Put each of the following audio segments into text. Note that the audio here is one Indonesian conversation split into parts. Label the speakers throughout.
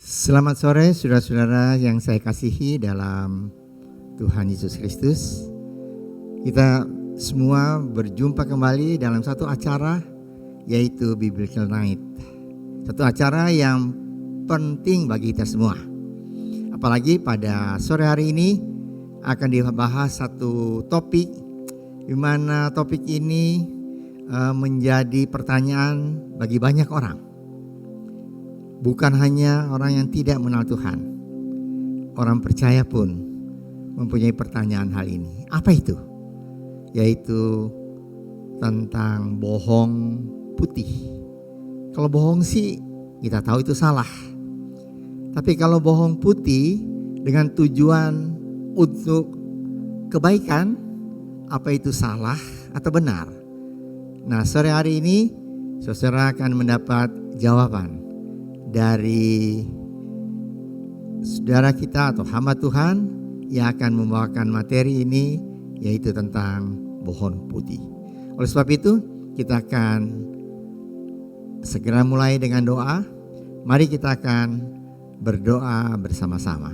Speaker 1: Selamat sore saudara-saudara yang saya kasihi dalam Tuhan Yesus Kristus. Kita semua berjumpa kembali dalam satu acara, yaitu Biblical Night. Satu acara yang penting bagi kita semua. Apalagi pada sore hari ini akan dibahas satu topik, di mana topik ini menjadi pertanyaan bagi banyak orang. Bukan hanya orang yang tidak mengenal Tuhan, orang percaya pun mempunyai pertanyaan hal ini. Apa itu? Yaitu tentang bohong putih. Kalau bohong sih kita tahu itu salah. Tapi kalau bohong putih dengan tujuan untuk kebaikan, apa itu salah atau benar? Nah, sore hari ini saudara akan mendapat jawaban dari saudara kita atau hamba Tuhan yang akan membawakan materi ini, yaitu tentang bohong putih. Oleh sebab itu kita akan segera mulai dengan doa. Mari kita akan berdoa bersama-sama.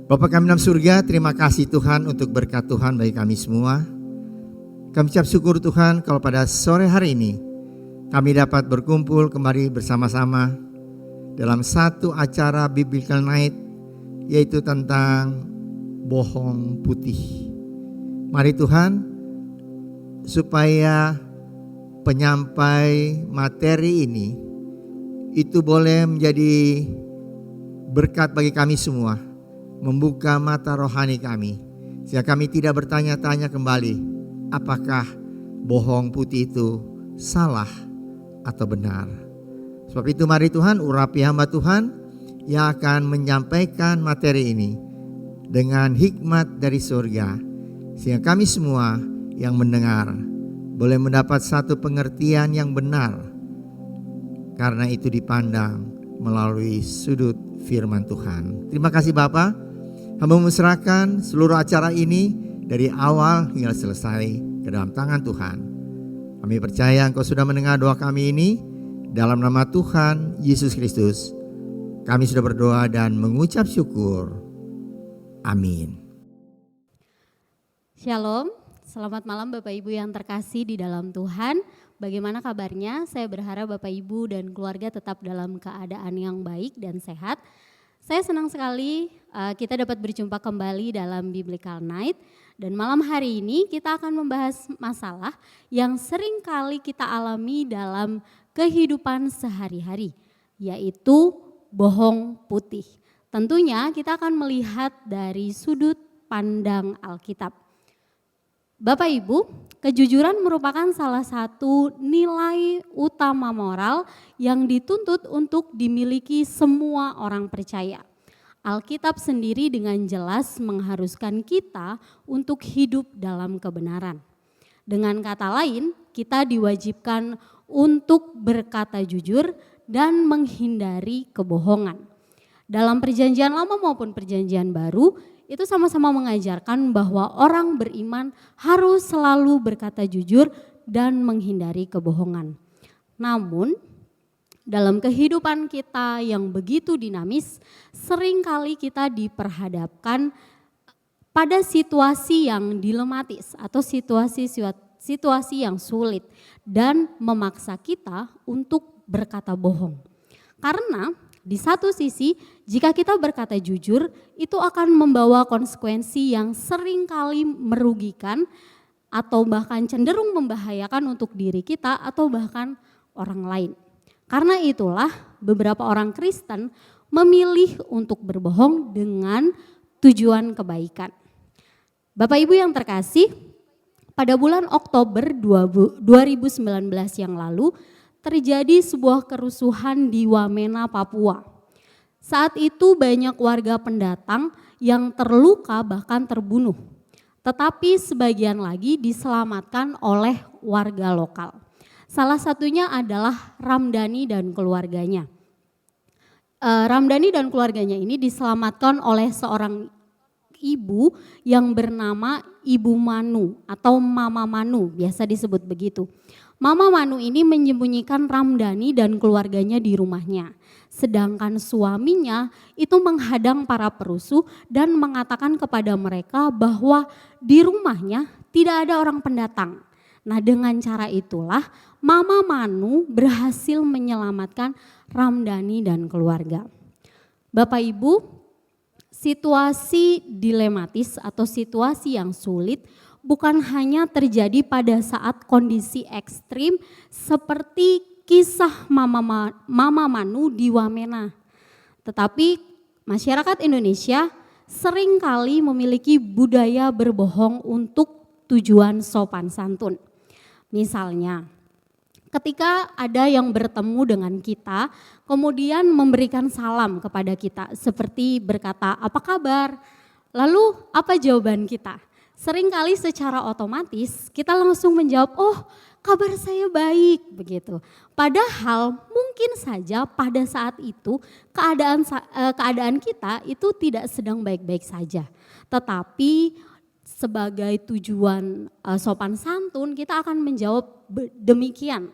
Speaker 1: Bapa kami dalam surga, terima kasih Tuhan untuk berkat Tuhan bagi kami semua. Kami ucap syukur Tuhan kalau pada sore hari ini kami dapat berkumpul kembali bersama-sama dalam satu acara Biblical Night, yaitu tentang bohong putih. Mari Tuhan, supaya penyampai materi ini itu boleh menjadi berkat bagi kami semua, membuka mata rohani kami, sehingga kami tidak bertanya-tanya kembali apakah bohong putih itu salah atau benar. Sebab itu mari Tuhan, urapi hamba Tuhan yang akan menyampaikan materi ini dengan hikmat dari surga, sehingga kami semua yang mendengar boleh mendapat satu pengertian yang benar, karena itu dipandang melalui sudut firman Tuhan. Terima kasih Bapa. Hamba menyerahkan seluruh acara ini dari awal hingga selesai ke dalam tangan Tuhan. Kami percaya Engkau sudah mendengar doa kami ini. Dalam nama Tuhan Yesus Kristus kami sudah berdoa dan mengucap syukur. Amin.
Speaker 2: Shalom, selamat malam Bapak Ibu yang terkasih di dalam Tuhan. Bagaimana kabarnya? Saya berharap Bapak Ibu dan keluarga tetap dalam keadaan yang baik dan sehat. Saya senang sekali kita dapat berjumpa kembali dalam Biblical Night. Dan malam hari ini kita akan membahas masalah yang sering kali kita alami dalam kehidupan sehari-hari, yaitu bohong putih. Tentunya kita akan melihat dari sudut pandang Alkitab. Bapak Ibu, kejujuran merupakan salah satu nilai utama moral yang dituntut untuk dimiliki semua orang percaya. Alkitab sendiri dengan jelas mengharuskan kita untuk hidup dalam kebenaran. Dengan kata lain, kita diwajibkan untuk berkata jujur dan menghindari kebohongan. Dalam Perjanjian Lama maupun Perjanjian Baru, itu sama-sama mengajarkan bahwa orang beriman harus selalu berkata jujur dan menghindari kebohongan. Namun, dalam kehidupan kita yang begitu dinamis, seringkali kita diperhadapkan pada situasi yang dilematis atau situasi yang sulit dan memaksa kita untuk berkata bohong. Karena di satu sisi, jika kita berkata jujur, itu akan membawa konsekuensi yang seringkali merugikan atau bahkan cenderung membahayakan untuk diri kita atau bahkan orang lain. Karena itulah beberapa orang Kristen memilih untuk berbohong dengan tujuan kebaikan. Bapak Ibu yang terkasih, pada bulan Oktober 2019 yang lalu terjadi sebuah kerusuhan di Wamena, Papua. Saat itu banyak warga pendatang yang terluka bahkan terbunuh. Tetapi sebagian lagi diselamatkan oleh warga lokal. Salah satunya adalah Ramdhani dan keluarganya. Ramdhani dan keluarganya ini diselamatkan oleh seorang ibu yang bernama Ibu Manu atau Mama Manu, biasa disebut begitu. Mama Manu ini menyembunyikan Ramdhani dan keluarganya di rumahnya. sedangkan suaminya itu menghadang para perusuh dan mengatakan kepada mereka bahwa di rumahnya tidak ada orang pendatang. Nah, dengan cara itulah Mama Manu berhasil menyelamatkan Ramdhani dan keluarga. Bapak Ibu, situasi dilematis atau situasi yang sulit bukan hanya terjadi pada saat kondisi ekstrim seperti kisah Mama Manu di Wamena. Tetapi masyarakat Indonesia seringkali memiliki budaya berbohong untuk tujuan sopan santun. Misalnya, ketika ada yang bertemu dengan kita, kemudian memberikan salam kepada kita, seperti berkata, "Apa kabar?" Lalu apa jawaban kita? Seringkali secara otomatis kita langsung menjawab, "Oh, kabar saya baik," begitu. Padahal mungkin saja pada saat itu keadaan kita itu tidak sedang baik-baik saja. Tetapi sebagai tujuan sopan santun kita akan menjawab demikian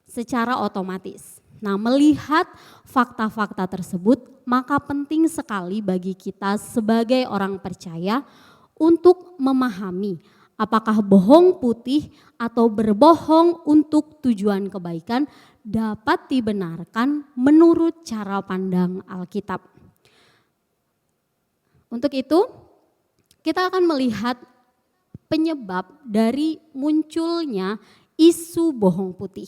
Speaker 2: secara otomatis. Nah, melihat fakta-fakta tersebut, maka penting sekali bagi kita sebagai orang percaya untuk memahami apakah bohong putih atau berbohong untuk tujuan kebaikan dapat dibenarkan menurut cara pandang Alkitab. Untuk itu, kita akan melihat penyebab dari munculnya isu bohong putih.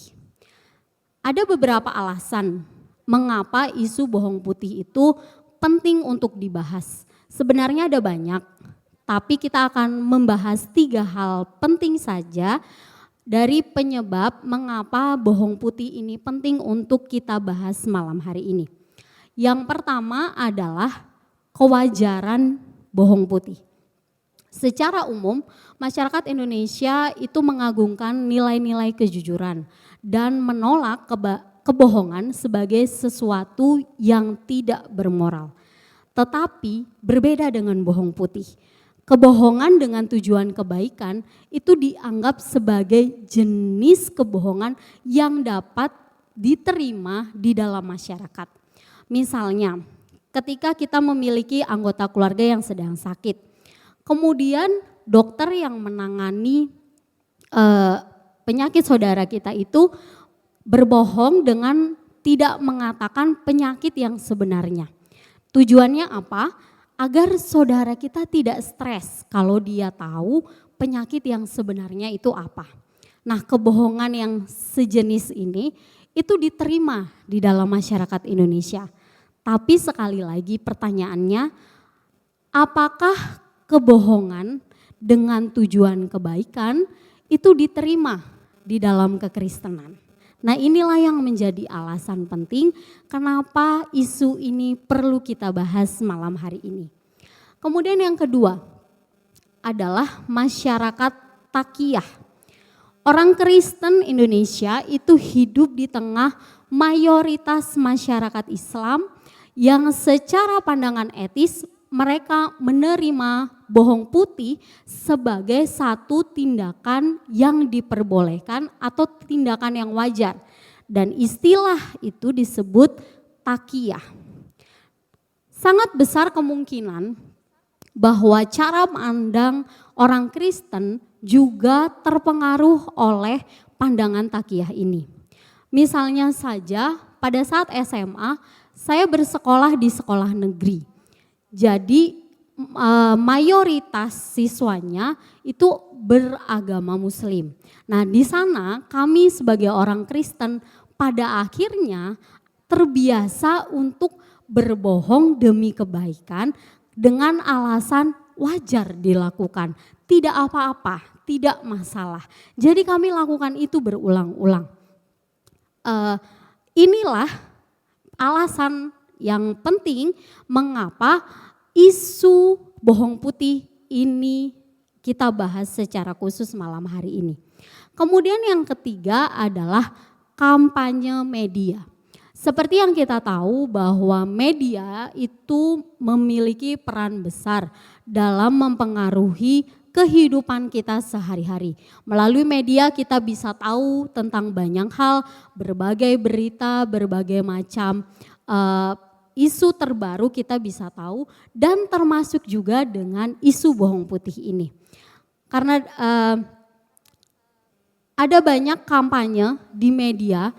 Speaker 2: Ada beberapa alasan mengapa isu bohong putih itu penting untuk dibahas. Sebenarnya ada banyak, tapi kita akan membahas 3 hal penting saja dari penyebab mengapa bohong putih ini penting untuk kita bahas malam hari ini. Yang pertama adalah kewajaran bohong putih. Secara umum, masyarakat Indonesia itu mengagungkan nilai-nilai kejujuran dan menolak kebohongan sebagai sesuatu yang tidak bermoral. Tetapi berbeda dengan bohong putih. Kebohongan dengan tujuan kebaikan itu dianggap sebagai jenis kebohongan yang dapat diterima di dalam masyarakat. Misalnya, ketika kita memiliki anggota keluarga yang sedang sakit, kemudian dokter yang menangani penyakit saudara kita itu berbohong dengan tidak mengatakan penyakit yang sebenarnya. Tujuannya apa? Agar saudara kita tidak stres kalau dia tahu penyakit yang sebenarnya itu apa. Nah, kebohongan yang sejenis ini itu diterima di dalam masyarakat Indonesia. Tapi sekali lagi pertanyaannya, apakah kebohongan dengan tujuan kebaikan itu diterima di dalam kekristenan? Nah, inilah yang menjadi alasan penting kenapa isu ini perlu kita bahas malam hari ini. Kemudian yang kedua adalah masyarakat takiyah. Orang Kristen Indonesia itu hidup di tengah mayoritas masyarakat Islam yang secara pandangan etis mereka menerima bohong putih sebagai satu tindakan yang diperbolehkan atau tindakan yang wajar. Dan istilah itu disebut takiyah. Sangat besar kemungkinan bahwa cara pandang orang Kristen juga terpengaruh oleh pandangan takiyah ini. Misalnya saja pada saat SMA saya bersekolah di sekolah negeri. Jadi mayoritas siswanya itu beragama Muslim. Nah, di sana kami sebagai orang Kristen pada akhirnya terbiasa untuk berbohong demi kebaikan dengan alasan wajar dilakukan, tidak apa-apa, tidak masalah. Jadi kami lakukan itu berulang-ulang. Inilah alasan yang penting mengapa isu bohong putih ini kita bahas secara khusus malam hari ini. Kemudian yang ketiga adalah kampanye media. Seperti yang kita tahu bahwa media itu memiliki peran besar dalam mempengaruhi kehidupan kita sehari-hari. Melalui media kita bisa tahu tentang banyak hal, berbagai berita, berbagai macam isu terbaru kita bisa tahu, dan termasuk juga dengan isu bohong putih ini. Karena ada banyak kampanye di media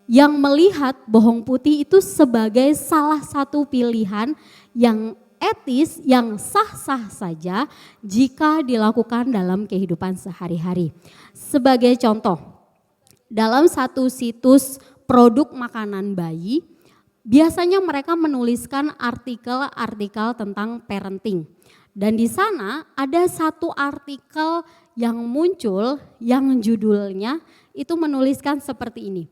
Speaker 2: yang melihat bohong putih itu sebagai salah satu pilihan yang etis, yang sah-sah saja jika dilakukan dalam kehidupan sehari-hari. Sebagai contoh, dalam satu situs produk makanan bayi, biasanya mereka menuliskan artikel-artikel tentang parenting. Dan di sana ada satu artikel yang muncul yang judulnya itu menuliskan seperti ini.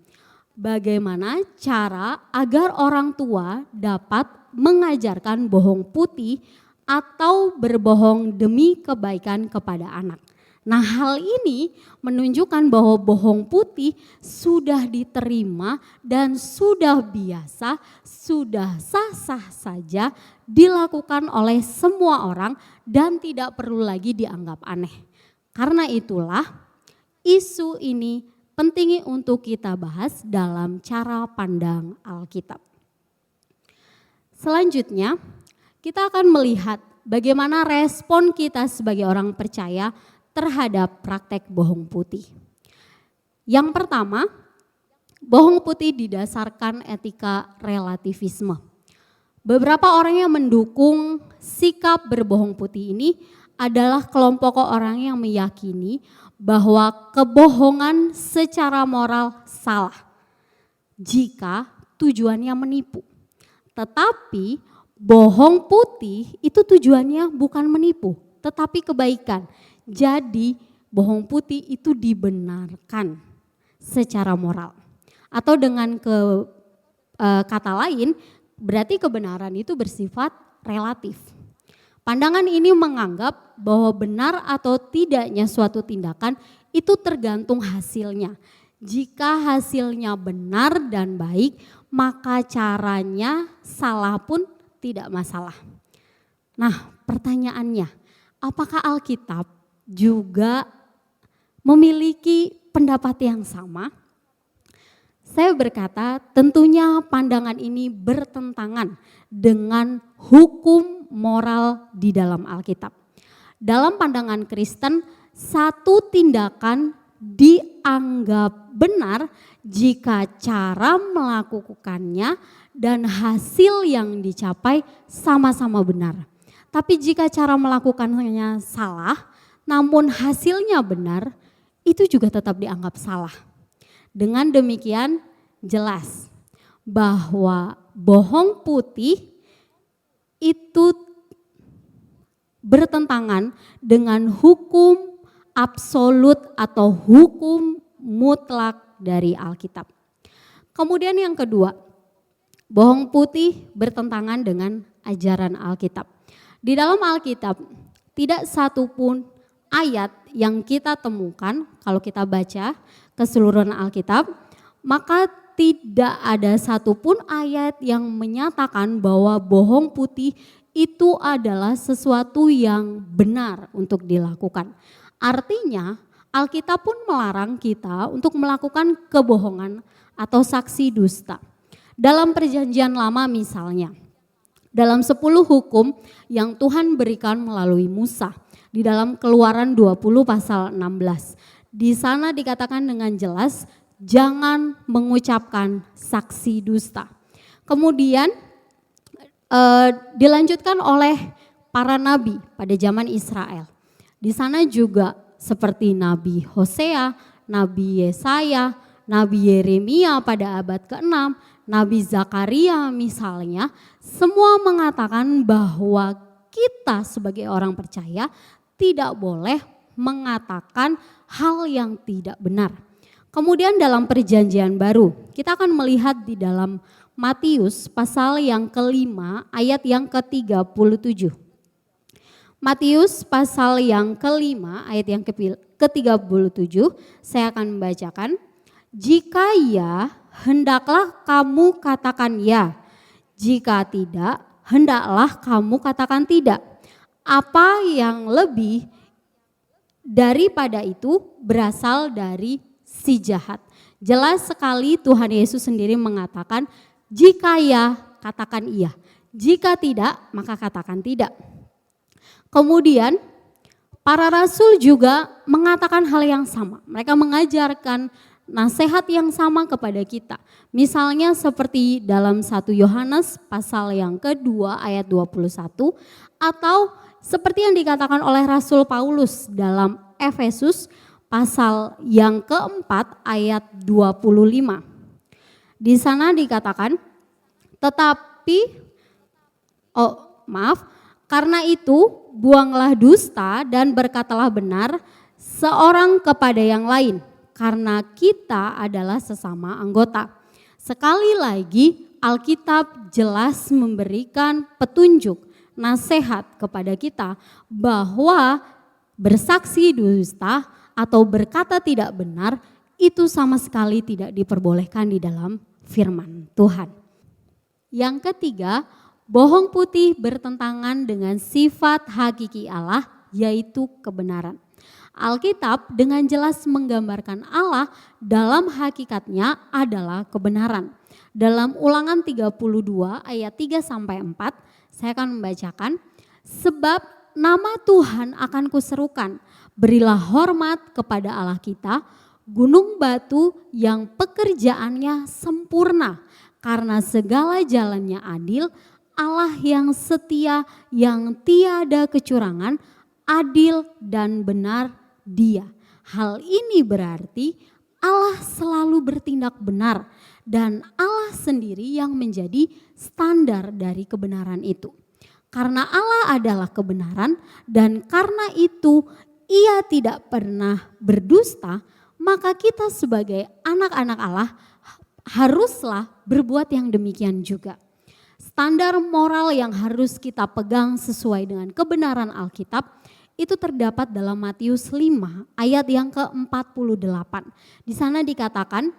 Speaker 2: Bagaimana cara agar orang tua dapat mengajarkan bohong putih atau berbohong demi kebaikan kepada anak. Nah, hal ini menunjukkan bahwa bohong putih sudah diterima dan sudah biasa, sudah sah-sah saja dilakukan oleh semua orang dan tidak perlu lagi dianggap aneh. Karena itulah isu ini penting untuk kita bahas dalam cara pandang Alkitab. Selanjutnya, kita akan melihat bagaimana respon kita sebagai orang percaya terhadap praktek bohong putih. Yang pertama, bohong putih didasarkan etika relativisme. Beberapa orang yang mendukung sikap berbohong putih ini adalah kelompok orang yang meyakini bahwa kebohongan secara moral salah jika tujuannya menipu. Tetapi bohong putih itu tujuannya bukan menipu, tetapi kebaikan. Jadi bohong putih itu dibenarkan secara moral. Atau dengan kata lain, berarti kebenaran itu bersifat relatif. Pandangan ini menganggap bahwa benar atau tidaknya suatu tindakan itu tergantung hasilnya. Jika hasilnya benar dan baik, maka caranya salah pun tidak masalah. Nah, pertanyaannya, apakah Alkitab juga memiliki pendapat yang sama? Saya berkata tentunya pandangan ini bertentangan dengan hukum moral di dalam Alkitab. Dalam pandangan Kristen, satu tindakan dianggap benar jika cara melakukannya dan hasil yang dicapai sama-sama benar. Tapi jika cara melakukannya salah, namun hasilnya benar, itu juga tetap dianggap salah. Dengan demikian jelas bahwa bohong putih itu bertentangan dengan hukum absolut atau hukum mutlak dari Alkitab. Kemudian yang kedua, bohong putih bertentangan dengan ajaran Alkitab. Di dalam Alkitab tidak satupun ayat yang kita temukan kalau kita baca keseluruhan Alkitab, maka tidak ada satupun ayat yang menyatakan bahwa bohong putih itu adalah sesuatu yang benar untuk dilakukan. Artinya Alkitab pun melarang kita untuk melakukan kebohongan atau saksi dusta. Dalam perjanjian lama misalnya, dalam 10 hukum yang Tuhan berikan melalui Musa, di dalam Keluaran 20 pasal 16. Di sana dikatakan dengan jelas, jangan mengucapkan saksi dusta. Kemudian dilanjutkan oleh para nabi pada zaman Israel. Di sana juga seperti Nabi Hosea, Nabi Yesaya, Nabi Yeremia pada abad ke-6, Nabi Zakaria misalnya, semua mengatakan bahwa kita sebagai orang percaya tidak boleh mengatakan hal yang tidak benar. Kemudian dalam perjanjian baru, kita akan melihat di dalam Matius pasal yang kelima ayat yang ke-37. Matius pasal yang kelima ayat yang ke-37, saya akan membacakan. Jika ya, hendaklah kamu katakan ya. Jika tidak, hendaklah kamu katakan tidak. Apa yang lebih daripada itu berasal dari si jahat. Jelas sekali Tuhan Yesus sendiri mengatakan, Jika ya, katakan iya. Jika tidak, maka katakan tidak. Kemudian para rasul juga mengatakan hal yang sama. Mereka mengajarkan nasihat yang sama kepada kita. Misalnya seperti dalam 1 Yohanes pasal yang kedua ayat 21, atau seperti yang dikatakan oleh Rasul Paulus dalam Efesus pasal yang keempat ayat 25. Di sana dikatakan, karena itu buanglah dusta dan berkatalah benar seorang kepada yang lain, karena kita adalah sesama anggota. Sekali lagi Alkitab jelas memberikan petunjuk, nasihat kepada kita bahwa bersaksi dusta atau berkata tidak benar itu sama sekali tidak diperbolehkan di dalam firman Tuhan. Yang ketiga, bohong putih bertentangan dengan sifat hakiki Allah, yaitu kebenaran. Alkitab dengan jelas menggambarkan Allah dalam hakikatnya adalah kebenaran. Dalam Ulangan 32 ayat 3-4, saya akan membacakan, sebab nama Tuhan akan kuserukan, berilah hormat kepada Allah kita, gunung batu yang pekerjaannya sempurna, karena segala jalannya adil, Allah yang setia, yang tiada kecurangan, adil dan benar Dia. Hal ini berarti Allah selalu bertindak benar dan Allah sendiri yang menjadi standar dari kebenaran itu. Karena Allah adalah kebenaran dan karena itu Ia tidak pernah berdusta, maka kita sebagai anak-anak Allah haruslah berbuat yang demikian juga. Standar moral yang harus kita pegang sesuai dengan kebenaran Alkitab itu terdapat dalam Matius 5 ayat yang ke-48. Di sana dikatakan,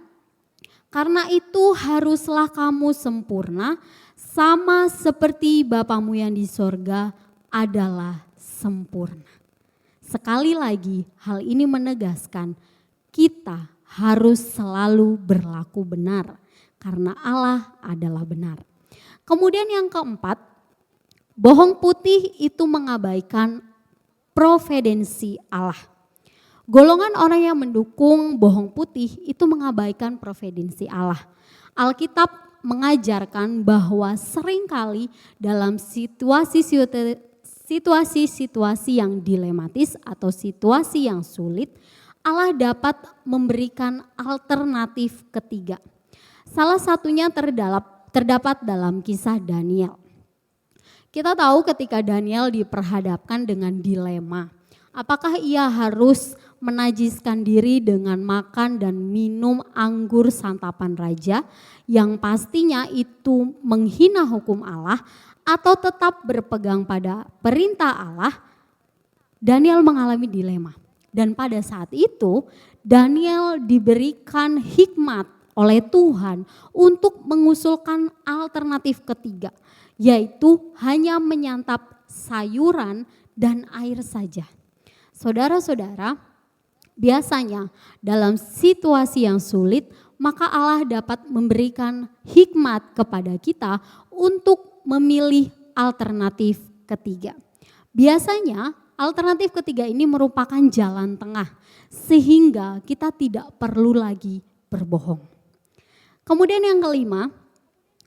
Speaker 2: karena itu haruslah kamu sempurna sama seperti Bapamu yang di sorga adalah sempurna. Sekali lagi hal ini menegaskan kita harus selalu berlaku benar karena Allah adalah benar. Kemudian yang keempat, bohong putih itu mengabaikan providensi Allah. Golongan orang yang mendukung bohong putih itu mengabaikan providensi Allah. Alkitab mengajarkan bahwa seringkali dalam situasi-situasi yang dilematis atau situasi yang sulit, Allah dapat memberikan alternatif ketiga. Salah satunya terdapat dalam kisah Daniel. Kita tahu ketika Daniel diperhadapkan dengan dilema, apakah ia harus menajiskan diri dengan makan dan minum anggur santapan raja yang pastinya itu menghina hukum Allah atau tetap berpegang pada perintah Allah. Daniel mengalami dilema dan pada saat itu Daniel diberikan hikmat oleh Tuhan untuk mengusulkan alternatif ketiga, yaitu hanya menyantap sayuran dan air saja. Saudara-saudara, biasanya dalam situasi yang sulit, maka Allah dapat memberikan hikmat kepada kita untuk memilih alternatif ketiga. Biasanya alternatif ketiga ini merupakan jalan tengah, sehingga kita tidak perlu lagi berbohong. Kemudian yang kelima,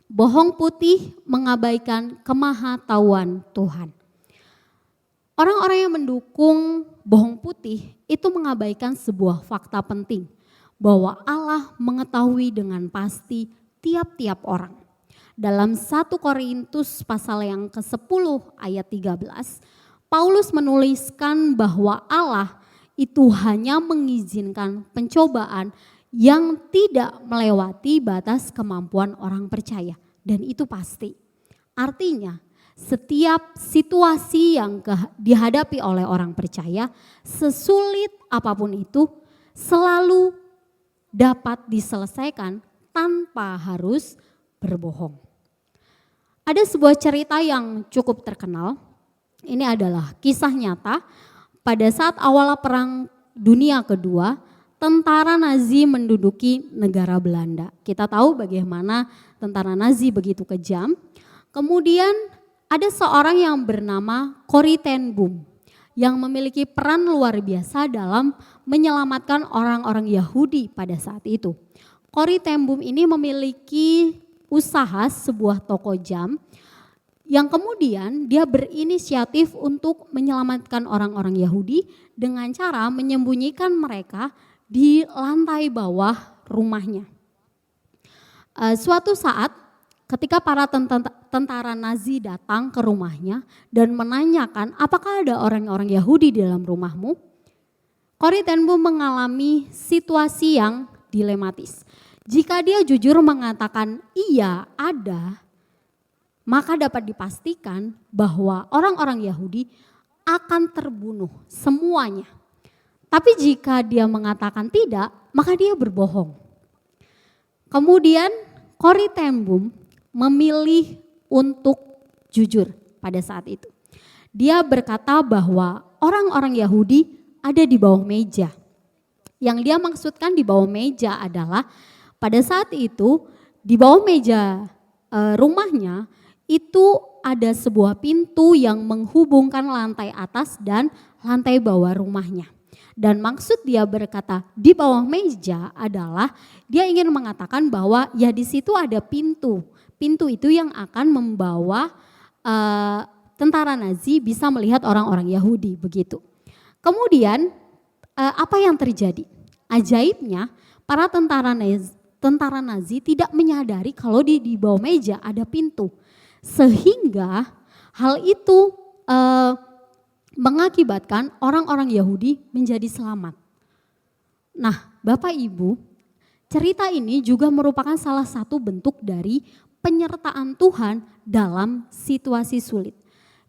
Speaker 2: bohong putih mengabaikan kemahatauan Tuhan. Orang-orang yang mendukung bohong putih itu mengabaikan sebuah fakta penting bahwa Allah mengetahui dengan pasti tiap-tiap orang. Dalam 1 Korintus pasal yang ke-10 ayat 13, Paulus menuliskan bahwa Allah itu hanya mengizinkan pencobaan yang tidak melewati batas kemampuan orang percaya. Dan itu pasti. Artinya setiap situasi yang dihadapi oleh orang percaya, sesulit apapun itu, selalu dapat diselesaikan tanpa harus berbohong. Ada sebuah cerita yang cukup terkenal. Ini adalah kisah nyata pada saat awal Perang Dunia Kedua, tentara Nazi menduduki negara Belanda. Kita tahu bagaimana tentara Nazi begitu kejam. Kemudian ada seorang yang bernama Corrie ten Boom yang memiliki peran luar biasa dalam menyelamatkan orang-orang Yahudi pada saat itu. Corrie ten Boom ini memiliki usaha sebuah toko jam yang kemudian dia berinisiatif untuk menyelamatkan orang-orang Yahudi dengan cara menyembunyikan mereka di lantai bawah rumahnya. Suatu saat ketika para tentara Nazi datang ke rumahnya dan menanyakan apakah ada orang-orang Yahudi di dalam rumahmu, Corrie ten Boom mengalami situasi yang dilematis. Jika dia jujur mengatakan iya ada, maka dapat dipastikan bahwa orang-orang Yahudi akan terbunuh semuanya. Tapi jika dia mengatakan tidak, maka dia berbohong. Kemudian Corrie ten Boom memilih untuk jujur pada saat itu. Dia berkata bahwa orang-orang Yahudi ada di bawah meja. Yang dia maksudkan di bawah meja adalah pada saat itu di bawah meja rumahnya itu ada sebuah pintu yang menghubungkan lantai atas dan lantai bawah rumahnya. Dan maksud dia berkata di bawah meja adalah dia ingin mengatakan bahwa ya di situ ada pintu. Pintu itu yang akan membawa tentara Nazi bisa melihat orang-orang Yahudi begitu. Kemudian apa yang terjadi? Ajaibnya para tentara Nazi tidak menyadari kalau di bawah meja ada pintu. Sehingga hal itu mengakibatkan orang-orang Yahudi menjadi selamat. Nah, Bapak Ibu, cerita ini juga merupakan salah satu bentuk dari penyertaan Tuhan dalam situasi sulit.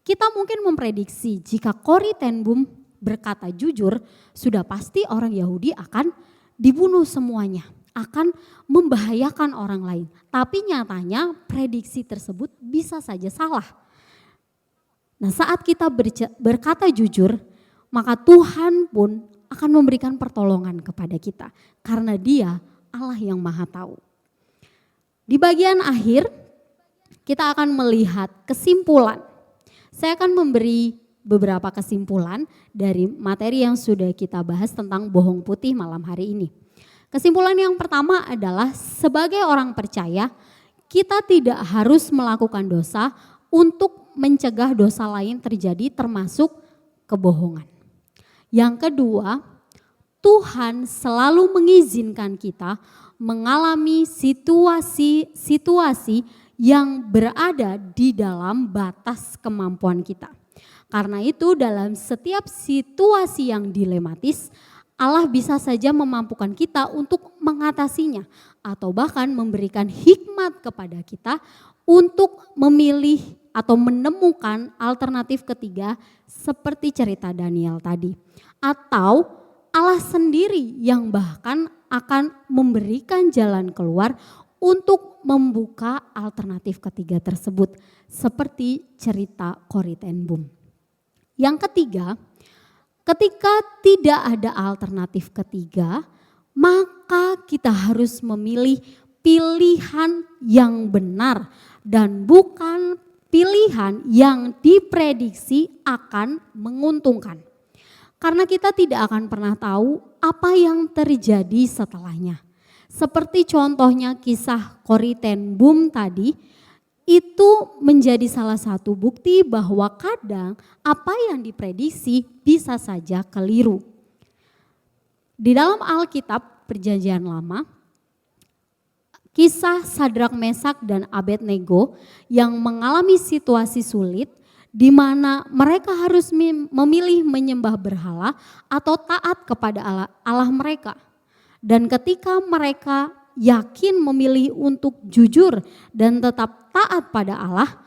Speaker 2: Kita mungkin memprediksi jika Corrie ten Boom berkata jujur, sudah pasti orang Yahudi akan dibunuh semuanya, akan membahayakan orang lain. Tapi nyatanya prediksi tersebut bisa saja salah. Nah, saat kita berkata jujur, maka Tuhan pun akan memberikan pertolongan kepada kita. Karena Dia Allah yang Maha Tahu. Di bagian akhir, kita akan melihat kesimpulan. Saya akan memberi beberapa kesimpulan dari materi yang sudah kita bahas tentang bohong putih malam hari ini. Kesimpulan yang pertama adalah sebagai orang percaya, kita tidak harus melakukan dosa untuk mencegah dosa lain terjadi termasuk kebohongan. Yang kedua, Tuhan selalu mengizinkan kita mengalami situasi-situasi yang berada di dalam batas kemampuan kita. Karena itu dalam setiap situasi yang dilematis, Allah bisa saja memampukan kita untuk mengatasinya atau bahkan memberikan hikmat kepada kita untuk memilih atau menemukan alternatif ketiga seperti cerita Daniel tadi. Atau Allah sendiri yang bahkan akan memberikan jalan keluar untuk membuka alternatif ketiga tersebut seperti cerita Corrie ten Boom. Yang ketiga, ketika tidak ada alternatif ketiga, maka kita harus memilih pilihan yang benar dan bukan pilihan yang diprediksi akan menguntungkan. Karena kita tidak akan pernah tahu apa yang terjadi setelahnya. Seperti contohnya kisah Corrie ten Boom tadi, itu menjadi salah satu bukti bahwa kadang apa yang diprediksi bisa saja keliru. Di dalam Alkitab Perjanjian Lama, kisah Sadrak, Mesak, dan Abednego yang mengalami situasi sulit di mana mereka harus memilih menyembah berhala atau taat kepada Allah mereka. Dan ketika mereka yakin memilih untuk jujur dan tetap taat pada Allah,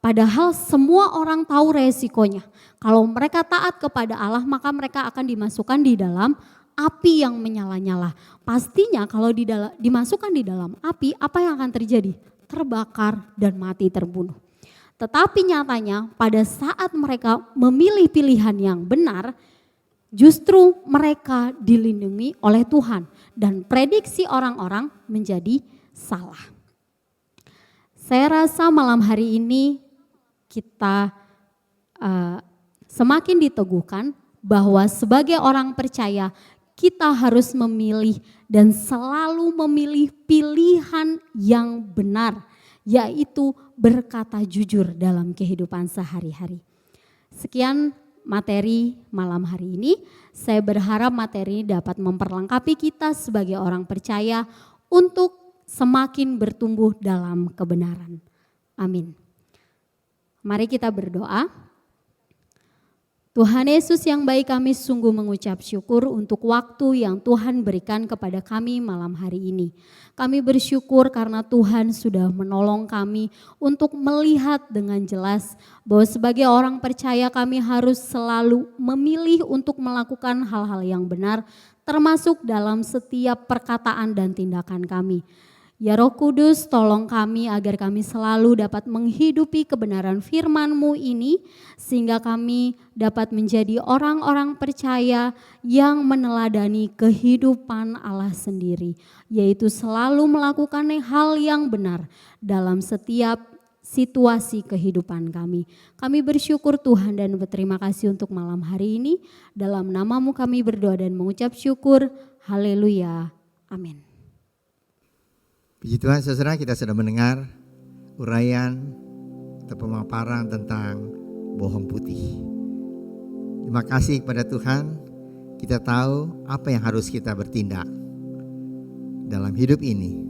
Speaker 2: padahal semua orang tahu resikonya. Kalau mereka taat kepada Allah, maka mereka akan dimasukkan di dalam api yang menyala-nyala. Pastinya kalau dimasukkan di dalam api, apa yang akan terjadi? Terbakar dan mati terbunuh. Tetapi nyatanya pada saat mereka memilih pilihan yang benar, justru mereka dilindungi oleh Tuhan dan prediksi orang-orang menjadi salah. Saya rasa malam hari ini kita semakin diteguhkan bahwa sebagai orang percaya kita harus memilih dan selalu memilih pilihan yang benar, yaitu berkata jujur dalam kehidupan sehari-hari. Sekian materi malam hari ini. Saya berharap materi ini dapat memperlengkapi kita sebagai orang percaya untuk semakin bertumbuh dalam kebenaran. Amin. Mari kita berdoa. Tuhan Yesus yang baik, kami sungguh mengucap syukur untuk waktu yang Tuhan berikan kepada kami malam hari ini. Kami bersyukur karena Tuhan sudah menolong kami untuk melihat dengan jelas bahwa sebagai orang percaya kami harus selalu memilih untuk melakukan hal-hal yang benar, termasuk dalam setiap perkataan dan tindakan kami. Ya Roh Kudus, tolong kami agar kami selalu dapat menghidupi kebenaran firman-Mu ini, sehingga kami dapat menjadi orang-orang percaya yang meneladani kehidupan Allah sendiri, yaitu selalu melakukan hal yang benar dalam setiap situasi kehidupan kami. Kami bersyukur Tuhan dan berterima kasih untuk malam hari ini. Dalam nama-Mu kami berdoa dan mengucap syukur. Haleluya. Amin.
Speaker 1: Puji Tuhan, saudara, kita sudah mendengar uraian atau pemaparan tentang bohong putih. Terima kasih kepada Tuhan, kita tahu apa yang harus kita bertindak dalam hidup ini.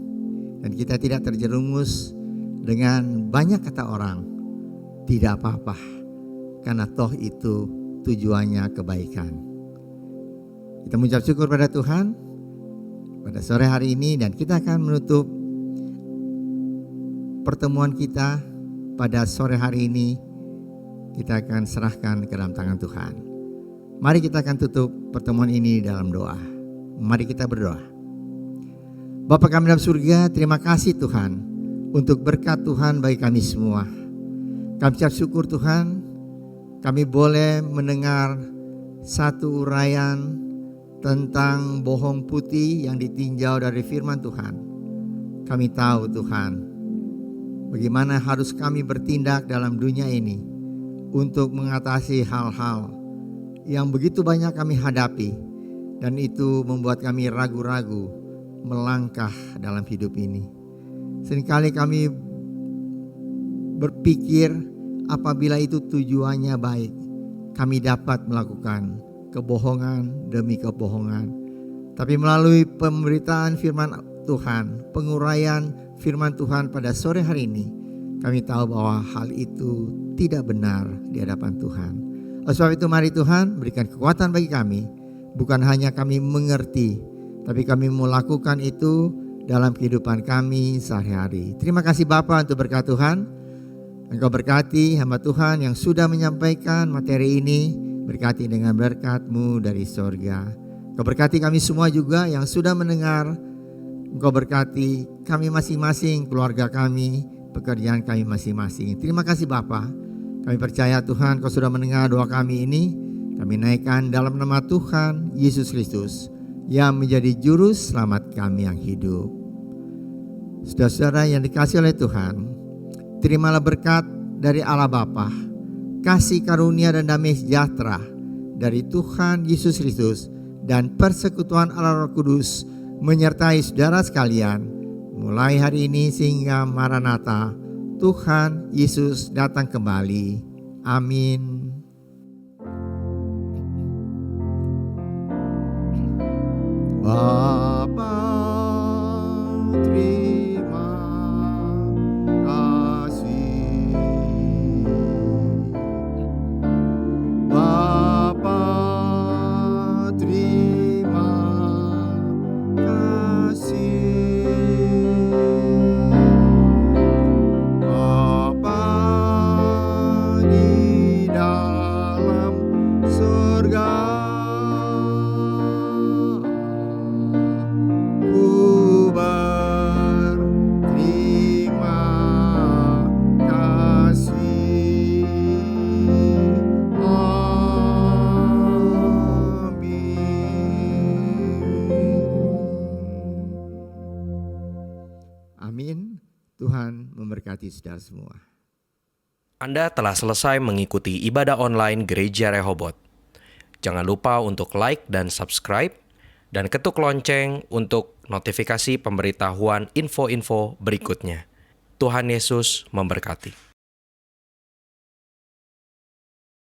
Speaker 1: Dan kita tidak terjerumus dengan banyak kata orang, tidak apa-apa, karena toh itu tujuannya kebaikan. Kita mengucap syukur pada Tuhan pada sore hari ini, dan kita akan menutup pertemuan kita pada sore hari ini. Kita akan serahkan ke dalam tangan Tuhan. Mari kita akan tutup pertemuan ini dalam doa. Mari kita berdoa. Bapa kami dalam surga, terima kasih Tuhan untuk berkat Tuhan bagi kami semua. Kami ucap syukur Tuhan, kami boleh mendengar satu uraian tentang bohong putih yang ditinjau dari firman Tuhan. Kami tahu Tuhan, bagaimana harus kami bertindak dalam dunia ini untuk mengatasi hal-hal yang begitu banyak kami hadapi, dan itu membuat kami ragu-ragu melangkah dalam hidup ini. Seringkali kami berpikir apabila itu tujuannya baik, kami dapat melakukan kebohongan demi kebohongan. Tapi melalui pemberitaan firman Tuhan, penguraian firman Tuhan pada sore hari ini, kami tahu bahwa hal itu tidak benar di hadapan Tuhan. Oleh sebab itu mari Tuhan berikan kekuatan bagi kami, bukan hanya kami mengerti, tapi kami melakukan itu dalam kehidupan kami sehari-hari. Terima kasih Bapa untuk berkat Tuhan. Engkau berkati hamba Tuhan yang sudah menyampaikan materi ini, berkati dengan berkat-Mu dari sorga. Engkau berkati kami semua juga yang sudah mendengar. Engkau berkati kami masing-masing, keluarga kami, pekerjaan kami masing-masing. Terima kasih Bapa. Kami percaya Tuhan Kau sudah mendengar doa kami ini. Kami naikkan dalam nama Tuhan Yesus Kristus yang menjadi juru selamat kami yang hidup. Saudara-saudara yang dikasihi oleh Tuhan, terimalah berkat dari Allah Bapa, kasih karunia dan damai sejahtera dari Tuhan Yesus Kristus, dan persekutuan Allah Roh Kudus menyertai saudara sekalian mulai hari ini sehingga Maranatha, Tuhan Yesus datang kembali. Amin. Bapa, terima kasih. Bapa, terima kasih. Bapa di dalam surga, memberkati saudara semua.
Speaker 3: Anda telah selesai mengikuti ibadah online Gereja Rehoboth. Jangan lupa untuk like dan subscribe, dan ketuk lonceng untuk notifikasi pemberitahuan info-info berikutnya. Tuhan Yesus memberkati.